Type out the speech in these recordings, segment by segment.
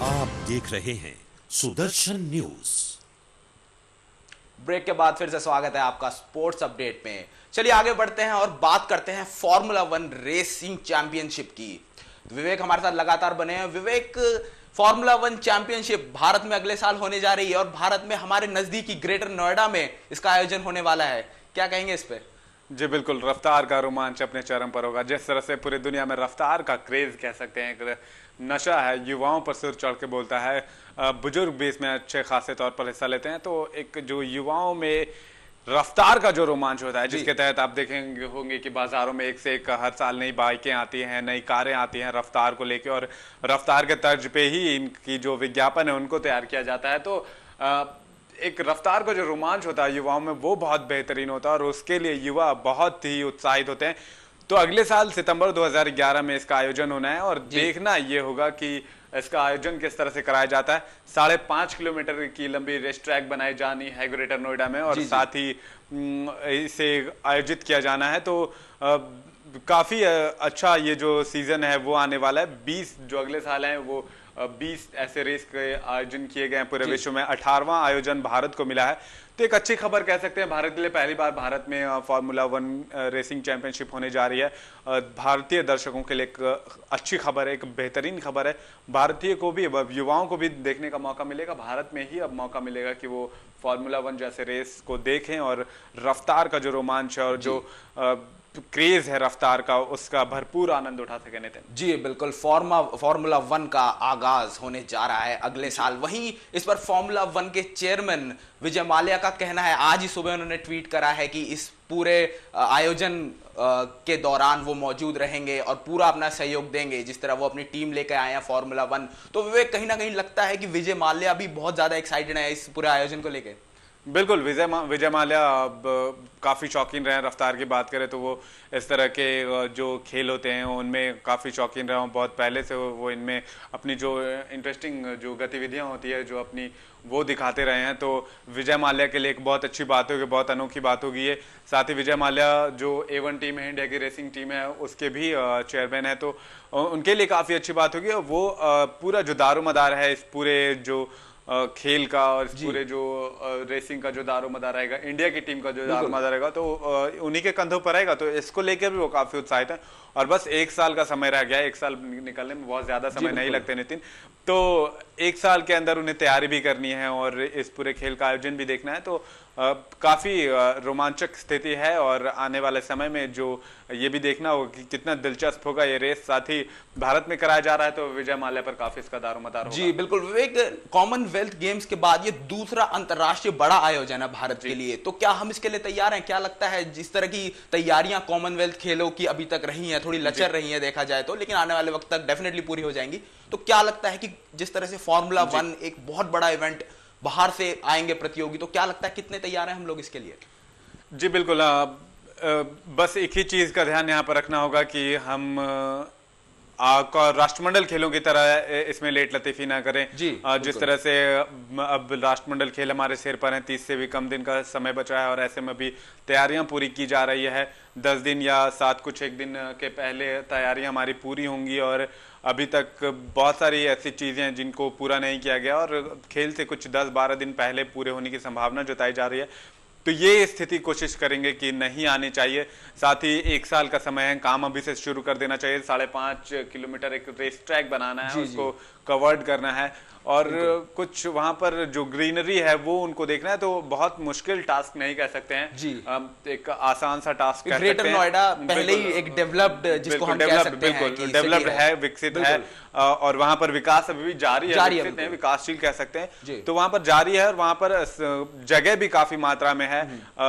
आप देख रहे हैं सुदर्शन न्यूज। ब्रेक के बाद फिर से स्वागत है आपका स्पोर्ट्स अपडेट में। चलिए आगे बढ़ते हैं और बात करते हैं फॉर्मूला 1 रेसिंग चैंपियनशिप की। विवेक हमारे साथ लगातार बने हैं। विवेक, फॉर्मूला 1 चैंपियनशिप भारत में अगले साल होने जा रही है और भारत में हमारे नजदीकी ग्रेटर नोएडा में इसका आयोजन होने वाला है, क्या कहेंगे इस पे? जी बिल्कुल, रफ्तार का रोमांच अपने चरम पर होगा। जिस तरह से पूरी दुनिया में रफ्तार का क्रेज कह सकते हैं, एक नशा है, युवाओं पर सिर चढ़ के बोलता है। बुजुर्ग भी इसमें अच्छे खासे तौर पर हिस्सा लेते हैं। तो एक जो युवाओं में रफ्तार का जो रोमांच होता है, जिसके तहत आप देखेंगे होंगे कि बाजारों में एक से एक हर साल नई बाइकें आती हैं, नई कारें आती हैं रफ्तार को लेके, और रफ्तार के तर्ज पे ही इनकी जो विज्ञापन है उनको तैयार किया जाता है। तो एक रफ्तार का जो रोमांच होता है युवाओं में, वो बहुत बेहतरीन होता है और उसके लिए युवा बहुत ही उत्साहित होते हैं। तो अगले साल सितंबर 2011 में इसका आयोजन होना है और देखना ये होगा कि इसका आयोजन किस तरह से कराया जाता है। 5.5 किलोमीटर की लंबी रेस ट्रैक बनाई जानी है ग्रेटर नोएडा में और साथ ही इसे आयोजित किया जाना है। तो काफी अच्छा ये जो सीजन है वो आने वाला है। 20 जो अगले साल है वो 20 ऐसे रेस के आयोजन किए गए हैं पूरे विश्व में। 18वां आयोजन भारत को मिला है। तो एक अच्छी खबर कह सकते हैं भारत के लिए, पहली बार भारत में फॉर्मूला 1 रेसिंग चैंपियनशिप होने जा रही है। भारतीय दर्शकों के लिए एक अच्छी खबर है, एक बेहतरीन खबर है। भारतीय को भी, युवाओं को भी देखने का मौका मिलेगा। भारत में ही अब मौका मिलेगा कि वो फॉर्मूला 1 जैसे रेस को देखें और रफ्तार का जो रोमांच है और जो क्रेज है रफ्तार का, उसका भरपूर आनंद उठा सके। नितिन जी बिल्कुल, फॉर्मूला 1 का आगाज होने जा रहा है अगले साल। वहीं इस पर फॉर्मूला 1 के चेयरमैन विजय माल्या का कहना है, आज ही सुबह उन्होंने ट्वीट करा है कि इस पूरे आयोजन के दौरान वो मौजूद रहेंगे और पूरा अपना सहयोग देंगे जिस तरह वो अपनी टीम लेकर आए हैं फॉर्मूला 1। तो विवेक, कहीं ना कहीं लगता है कि विजय माल्या भी बहुत ज्यादा एक्साइटेड है इस पूरे आयोजन को लेकर। बिल्कुल, विजय माल्या अब काफ़ी शौकीन रहे हैं। रफ्तार की बात करें तो वो इस तरह के जो खेल होते हैं उनमें काफ़ी शौकीन रहे हैं। बहुत पहले से वो इनमें अपनी जो इंटरेस्टिंग जो गतिविधियां होती है जो अपनी वो दिखाते रहे हैं। तो विजय माल्या के लिए एक बहुत अच्छी बात होगी, बहुत अनोखी बात होगी ये। साथ ही विजय माल्या जो A1 टीम है, इंडिया की रेसिंग टीम है, उसके भी चेयरमैन है। तो उनके लिए काफ़ी अच्छी बात होगी। वो पूरा जो दारोमदार है इस पूरे जो खेल का और इस पूरे जो रेसिंग का जो दारोमदार रहेगा, इंडिया की टीम का जो दारोमदार रहेगा, तो उन्हीं के कंधों पर रहेगा। तो इसको लेकर भी वो काफी उत्साहित है। और बस 1 साल का समय रह गया है। 1 साल निकलने में बहुत ज्यादा समय नहीं लगते नितिन। तो 1 साल के अंदर उन्हें तैयारी भी करनी है और इस पूरे खेल का आयोजन भी देखना है। तो काफी रोमांचक स्थिति है और आने वाले समय में जो ये भी देखना होगा कि कितना दिलचस्प होगा ये रेस। साथ ही भारत में कराया जा रहा है तो विजय माल्या पर काफी इसका दारोमदार होगा। जी बिल्कुल विवेक, कॉमनवेल्थ गेम्स के बाद ये दूसरा अंतर्राष्ट्रीय बड़ा आयोजन है भारत के लिए। तो क्या हम इसके लिए तैयार हैं? क्या लगता है, जिस तरह की तैयारियां कॉमनवेल्थ खेलों की अभी तक रही हैं, थोड़ी लचर रही हैं देखा जाए तो, लेकिन आने वाले वक्त तक डेफिनेटली पूरी हो जाएंगी। तो क्या लगता है कि जिस तरह से फॉर्मूला 1 एक बहुत बड़ा इवेंट, बाहर से आएंगे प्रतियोगी, तो क्या लगता है कितने तैयार हैं हम लोग इसके लिए? जी बिल्कुल, बस एक ही चीज का ध्यान यहाँ पर रखना होगा कि हम राष्ट्रमंडल खेलों की तरह इसमें लेट लतीफी ना करें। जिस तरह से अब राष्ट्रमंडल खेल हमारे सिर पर हैं, 30 से भी कम दिन का समय बचा है और ऐसे में भी तैयारियां पूरी की जा रही है। 10 दिन या 7 कुछ एक दिन के पहले तैयारियां हमारी पूरी होंगी और अभी तक बहुत सारी ऐसी चीजें हैं जिनको पूरा नहीं किया गया और खेल से कुछ 10-12 दिन पहले पूरे होने की संभावना जताई जा रही है। तो ये स्थिति कोशिश करेंगे कि नहीं आनी चाहिए। साथ ही 1 साल का समय है, काम अभी से शुरू कर देना चाहिए। 5.5 किलोमीटर एक रेस ट्रैक बनाना है, उसको कवर्ड करना है और कुछ वहां पर जो ग्रीनरी है वो उनको देखना है। तो बहुत मुश्किल टास्क नहीं कह सकते हैं जी, एक आसान सा टास्क कह सकते हैं। ग्रेटर नोएडा पहले ही एक डेवलप्ड, जिसको हम कह सकते हैं, बिल्कुल डेवलप्ड है, विकसित है और वहां पर विकास अभी भी जारी है, विकसित है, विकासशील कह सकते हैं। तो वहां पर जारी है और वहां पर जगह भी काफी मात्रा में है।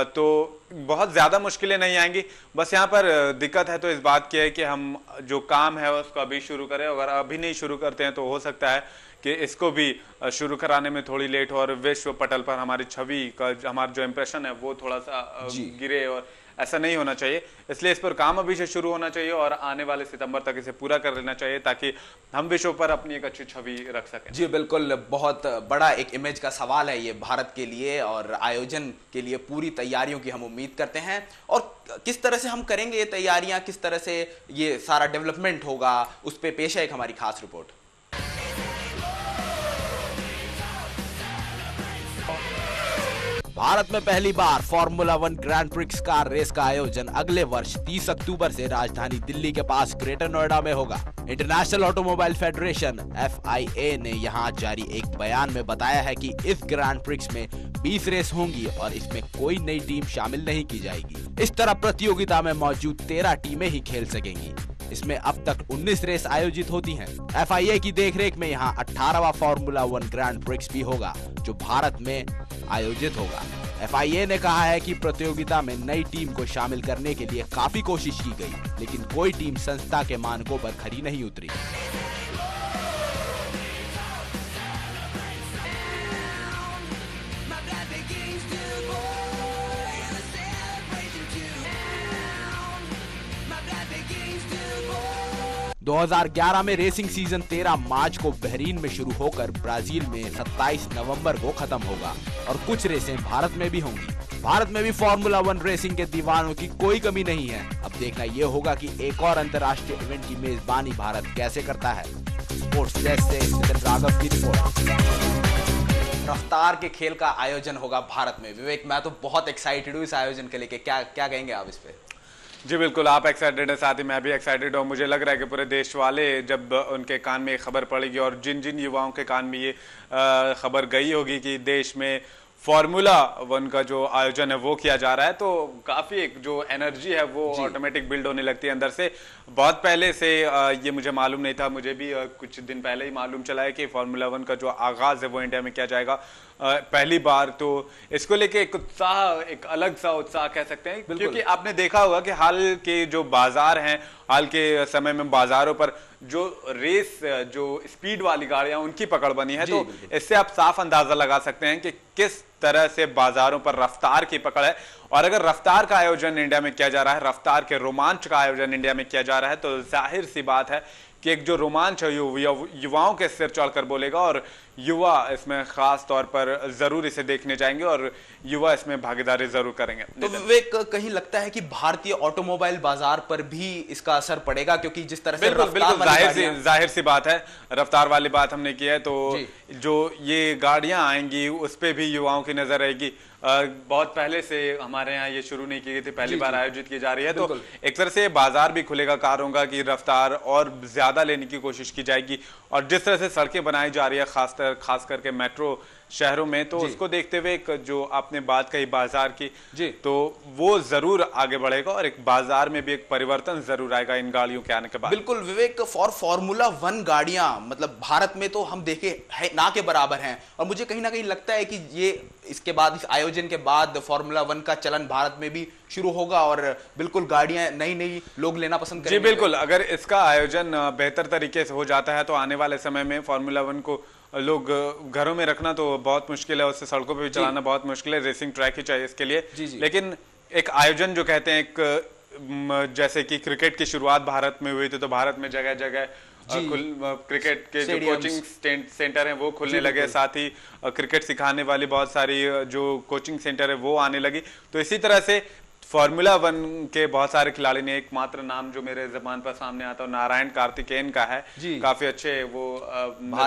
तो बहुत ज्यादा मुश्किलें नहीं आएंगी। बस यहाँ पर दिक्कत है तो इस बात की है कि हम जो काम है उसको अभी शुरू करें। अगर अभी नहीं शुरू करते हैं तो हो सकता है कि इसको भी शुरू कराने में थोड़ी लेट हो और विश्व पटल पर हमारी छवि का, हमारा जो इंप्रेशन है वो थोड़ा सा गिरे, और ऐसा नहीं होना चाहिए। इसलिए इस पर काम अभी से शुरू होना चाहिए और आने वाले सितंबर तक इसे पूरा कर लेना चाहिए ताकि हम विश्व पर अपनी एक अच्छी छवि रख सकें। जी बिल्कुल, बहुत बड़ा एक इमेज का सवाल है ये भारत के लिए और आयोजन के लिए पूरी तैयारियों की हम उम्मीद करते हैं। और किस तरह से हम करेंगे ये तैयारियां, किस तरह से ये सारा डेवलपमेंट होगा, उस पर पेश है एक हमारी खास रिपोर्ट। भारत में पहली बार formula 1 grand prix car race का आयोजन अगले वर्ष 30 अक्टूबर से राजधानी दिल्ली के पास ग्रेटर नोएडा में होगा। इंटरनेशनल ऑटोमोबाइल फेडरेशन FIA ने यहां जारी एक बयान में बताया है कि इस ग्रैंड प्रिक्स में 20 रेस होंगी और इसमें कोई नई टीम शामिल नहीं की जाएगी। इस तरह प्रतियोगिता में मौजूद 13 टीमें ही खेल सकेंगी। इसमें अब तक 19 रेस आयोजित होती हैं। FIA की देखरेख में यहाँ 18वां फॉर्मूला 1 ग्रैंड प्रिक्स भी होगा, जो भारत में आयोजित होगा। FIA ने कहा है कि प्रतियोगिता में नई टीम को शामिल करने के लिए काफी कोशिश की गई, लेकिन कोई टीम संस्था के मानकों पर खरी नहीं उतरी। दो 2011 में रेसिंग सीजन 13 मार्च को बहरीन में शुरू होकर ब्राजील में 27 नवंबर को खत्म होगा और कुछ रेसें भारत में भी होंगी। भारत में भी फॉर्मूला 1 रेसिंग के दीवानों की कोई कमी नहीं है। अब देखना यह होगा कि एक और अंतर्राष्ट्रीय इवेंट की मेजबानी भारत कैसे करता है। स्पोर्ट्स डेस्क से नितिन राघव की रिपोर्ट। रफ्तार के खेल का आयोजन होगा भारत में। विवेक, मैं तो बहुत एक्साइटेड हूँ इस आयोजन के लेके। क्या कहेंगे आप इस पे? जी बिल्कुल, आप एक्साइटेड हैं, साथ ही मैं भी एक्साइटेड हूँ। मुझे लग रहा है कि पूरे देश वाले जब उनके कान में ये खबर पड़ेगी और जिन जिन युवाओं के कान में ये खबर गई होगी कि देश में फॉर्मूला 1 का जो आयोजन है वो किया जा रहा है, तो काफ़ी एक जो एनर्जी है वो ऑटोमेटिक बिल्ड होने लगती है अंदर से। बहुत पहले से ये मुझे मालूम नहीं था, मुझे भी कुछ दिन पहले ही मालूम चला है कि फॉर्मूला 1 का जो आगाज़ है वो इंडिया में किया जाएगा पहली बार। तो इसको लेके एक उत्साह, एक अलग सा उत्साह कह सकते हैं, क्योंकि आपने देखा होगा कि हाल के जो बाजार हैं, हाल के समय में बाजारों पर जो रेस, जो स्पीड वाली गाड़ियां, उनकी पकड़ बनी है। तो इससे आप साफ अंदाजा लगा सकते हैं कि किस तरह से बाजारों पर रफ्तार की पकड़ है। और अगर रफ्तार का आयोजन इंडिया में किया जा रहा है, रफ्तार के रोमांच का आयोजन इंडिया में किया जा रहा है, तो जाहिर सी बात है कि एक जो रोमांच है युवाओं के सिर चढ़कर बोलेगा और युवा इसमें खास तौर पर जरूर इसे देखने जाएंगे और युवा इसमें भागीदारी जरूर करेंगे। तो विवेक, कहीं लगता है कि भारतीय ऑटोमोबाइल बाजार पर भी इसका असर पड़ेगा, क्योंकि जिस तरह से बिल्कुल जाहिर सी बात है, रफ्तार वाली बात हमने की है, तो जो ये गाड़ियां आएंगी उस पे भी युवाओं की नजर रहेगी। बहुत पहले से हमारे यहाँ ये शुरू नहीं की गई थी, पहली बार आयोजित की जा रही है, तो एक तरह से बाजार भी खुलेगा कारों का कि रफ्तार और ज्यादा लेने की कोशिश की जाएगी। और जिस तरह से सड़कें बनाई जा रही है खास करके मेट्रो शहरों में, तो उसको देखते हुए एक जो आपने बात कही बाजार की, तो वो जरूर आगे बढ़ेगा और एक बाजार में भी एक परिवर्तन जरूर आएगा इन गाड़ियों के आने के बाद। बिल्कुल विवेक, फॉर्मूला 1 गाड़ियां मतलब भारत में तो हम देखे है ना के बराबर हैं, और मुझे कहीं ना कहीं लगता है कि ये इसके बाद, इस आयोजन के बाद फॉर्मूला 1 का चलन भारत में भी शुरू होगा और बिल्कुल गाड़ियां नई लोग लेना पसंद करेंगे। जी बिल्कुल, अगर इसका आयोजन बेहतर तरीके से हो जाता है तो आने वाले समय में फॉर्मूला 1 को लोग घरों में रखना तो बहुत मुश्किल है, उससे सड़कों पे भी चलाना बहुत मुश्किल है, रेसिंग ट्रैक ही चाहिए इसके लिए। लेकिन एक आयोजन जो कहते हैं, एक जैसे कि क्रिकेट की शुरुआत भारत में हुई थी, तो भारत में जगह जगह क्रिकेट के जो कोचिंग सेंटर हैं वो खुलने लगे, साथ ही क्रिकेट सिखाने वाली बहुत सारी जो कोचिंग सेंटर है वो आने लगी। तो इसी तरह से फॉर्मूला 1 के बहुत सारे खिलाड़ी ने, एकमात्र नाम जो मेरे ज़बान पर सामने आता है नारायण कार्तिकेयन का है, काफी अच्छे वो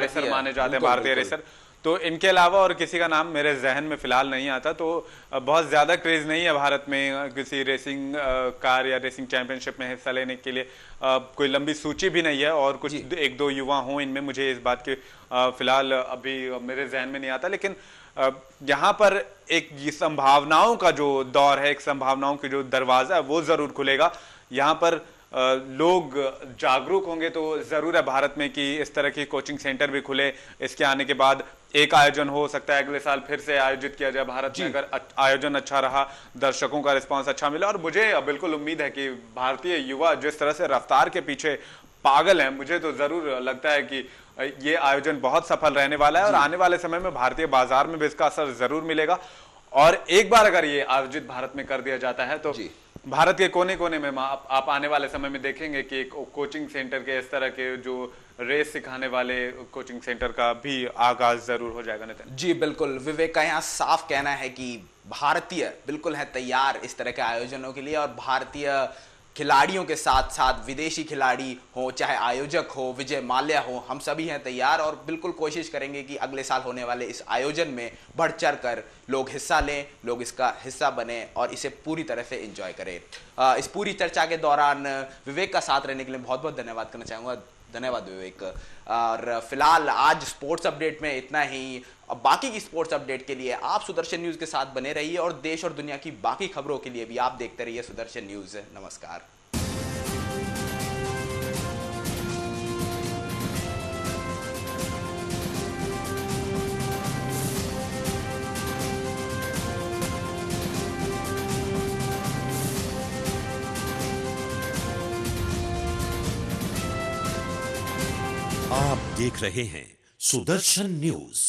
रेसर माने जाते हैं, भारतीय रेसर। तो इनके अलावा और किसी का नाम मेरे जहन में फिलहाल नहीं आता। तो बहुत ज्यादा क्रेज नहीं है भारत में किसी रेसिंग कार या रेसिंग चैंपियनशिप में हिस्सा लेने के लिए, कोई लंबी सूची भी नहीं है, और कुछ एक दो युवा हों इनमें, मुझे इस बात की फिलहाल अभी मेरे जहन में नहीं आता। लेकिन यहाँ पर एक संभावनाओं का जो दौर है, एक संभावनाओं की जो दरवाजा है वो जरूर खुलेगा। यहाँ पर लोग जागरूक होंगे तो जरूर है भारत में कि इस तरह की कोचिंग सेंटर भी खुले। इसके आने के बाद एक आयोजन हो सकता है अगले साल फिर से आयोजित किया जाए भारत में, अगर आयोजन अच्छा रहा, दर्शकों का रिस्पांस अच्छा मिला। और मुझे बिल्कुल उम्मीद है कि भारतीय युवा जिस तरह से रफ्तार के पीछे पागल हैं, मुझे तो जरूर लगता है कि ये आयोजन बहुत सफल रहने वाला है और आने वाले समय में भारतीय बाजार में भी इसका असर जरूर मिलेगा। और एक बार अगर ये आयोजित भारत में कर दिया जाता है तो भारत के कोने कोने में आप आने वाले समय में देखेंगे कि एक कोचिंग सेंटर के, इस तरह के जो रेस सिखाने वाले कोचिंग सेंटर का भी आगाज जरूर हो जाएगा। नितिन जी बिल्कुल, विवेक का यहाँ साफ कहना है कि भारतीय बिल्कुल है तैयार इस तरह के आयोजनों के लिए, और भारतीय खिलाड़ियों के साथ साथ विदेशी खिलाड़ी हो, चाहे आयोजक हो, विजय माल्या हो, हम सभी हैं तैयार और बिल्कुल कोशिश करेंगे कि अगले साल होने वाले इस आयोजन में बढ़ चढ़ कर लोग हिस्सा लें, लोग इसका हिस्सा बने और इसे पूरी तरह से एंजॉय करें। इस पूरी चर्चा के दौरान विवेक का साथ रहने के लिए बहुत बहुत धन्यवाद करना चाहूँगा। धन्यवाद विवेक। और फिलहाल आज स्पोर्ट्स अपडेट में इतना ही। अब बाकी की स्पोर्ट्स अपडेट के लिए आप सुदर्शन न्यूज़ के साथ बने रहिए और देश और दुनिया की बाकी खबरों के लिए भी आप देखते रहिए सुदर्शन न्यूज़। नमस्कार। आप देख रहे हैं सुदर्शन न्यूज।